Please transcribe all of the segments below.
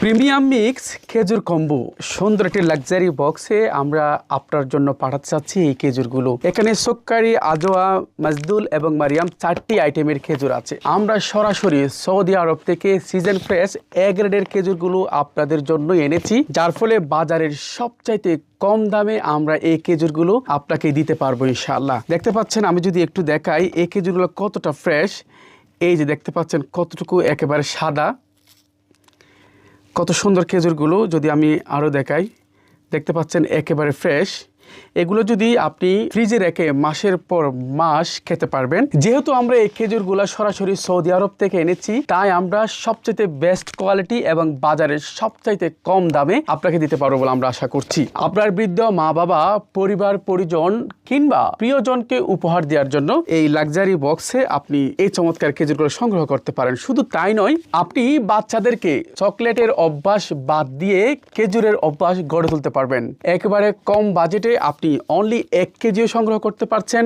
Premium mix খেজুর combo সুন্দর একটি লাক্সারি বক্সে আমরা আপনার জন্য পাঠাতে চাচ্ছি এই খেজুরগুলো। এখানে সুক্কারি, আজোয়া, মাজদুল এবং মারিয়াম 4টি আইটেমের খেজুর আছে। আমরা সরাসরি সৌদি আরব থেকে সিজন ফ্রেশ এ গ্রেডের খেজুরগুলো আপনাদের জন্য এনেছি, যার ফলে বাজারের সবচাইতে কম দামে আমরা এই খেজুরগুলো আপনাকে দিতে পারবো ইনশাআল্লাহ। দেখতে পাচ্ছেন, আমি যদি একটু দেখাই এই খেজুরগুলো কতটা ফ্রেশ। এই যে দেখতে পাচ্ছেন কতটুকু একেবারে সাদা, কত সুন্দর খেজুরগুলো। যদি আমি আরও দেখাই, দেখতে পাচ্ছেন একেবারে ফ্রেশ। এগুলো যদি আপনি ফ্রিজে রেখে মাসের পর মাস খেতে পারবেন। যেহেতু আমরা এই খেজুরগুলো সরাসরি সৌদি আরব থেকে এনেছি, তাই আমরা সবচেয়ে বেস্ট কোয়ালিটি এবং বাজারের সবচাইতে কম দামে আপনাকে দিতে পারবো বলে আমরা আশা করছি। আপনার বৃদ্ধ মা বাবা, পরিবার পরিজন কিংবা প্রিয়জনকে উপহার দেওয়ার জন্য এই লাক্সারি বক্সে আপনি এই চমৎকার খেজুরগুলো সংগ্রহ করতে পারেন। শুধু তাই নয়, আপনি বাচ্চাদেরকে চকলেটের অভ্যাস বাদ দিয়ে খেজুরের অভ্যাস গড়ে তুলতে পারবেন। একেবারে কম বাজেটে আপনি অনলি 1 কেজিও সংগ্রহ করতে পারছেন,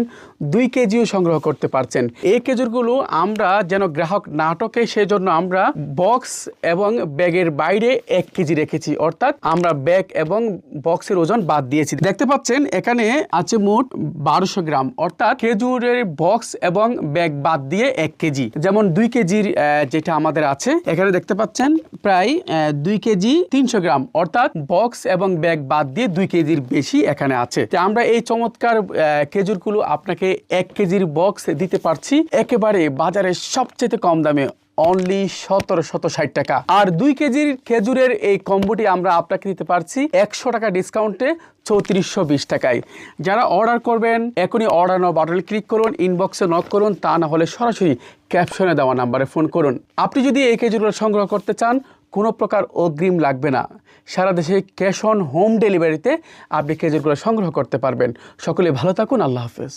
2 কেজিও সংগ্রহ করতে পারছেন। এই খেজুরগুলো আমরা যেন গ্রাহক নাটকে, সেজন্য আমরা বক্স এবং ব্যাগের বাইরে 1 কেজি রেখেছি, অর্থাৎ আমরা ব্যাগ এবং বক্সের ওজন বাদ দিয়েছি। দেখতে পাচ্ছেন এখানে আছে মোট 1200 গ্রাম, অর্থাৎ খেজুরের বক্স এবং ব্যাগ বাদ দিয়ে 1 কেজি। যেমন 2 কেজির যেটা আমাদের আছে, এখানে দেখতে পাচ্ছেন প্রায় 2 কেজি 300 গ্রাম, অর্থাৎ বক্স এবং ব্যাগ বাদ দিয়ে 2 কেজির বেশি এখানে আছে। আমরা এই চমৎকার খেজুরগুলো আপনাকে 1 কেজির বক্স দিতে পারছি একেবারে বাজারের সবচেয়ে কম দামে, অনলি 1760 টাকা। আর 2 কেজির খেজুরের এই কম্বোটি আমরা আপনাকে দিতে পারছি 100 টাকা ডিসকাউন্টে 3420 টাকায়। যারা অর্ডার করবেন, এখনই অর্ডার নাও বাটনে ক্লিক করুন, ইনবক্সে নক করুন, তা না হলে সরাসরি ক্যাপশনে দেওয়া নাম্বারে ফোন করুন। আপনি যদি এই খেজুরগুলো সংগ্রহ করতে চান, কোনো প্রকার অগ্রিম লাগবে না। সারা দেশে ক্যাশ অন হোম ডেলিভারিতে আপনি খেজুরগুলো সংগ্রহ করতে পারবেন। সকলে ভালো থাকুন, আল্লাহ হাফেজ।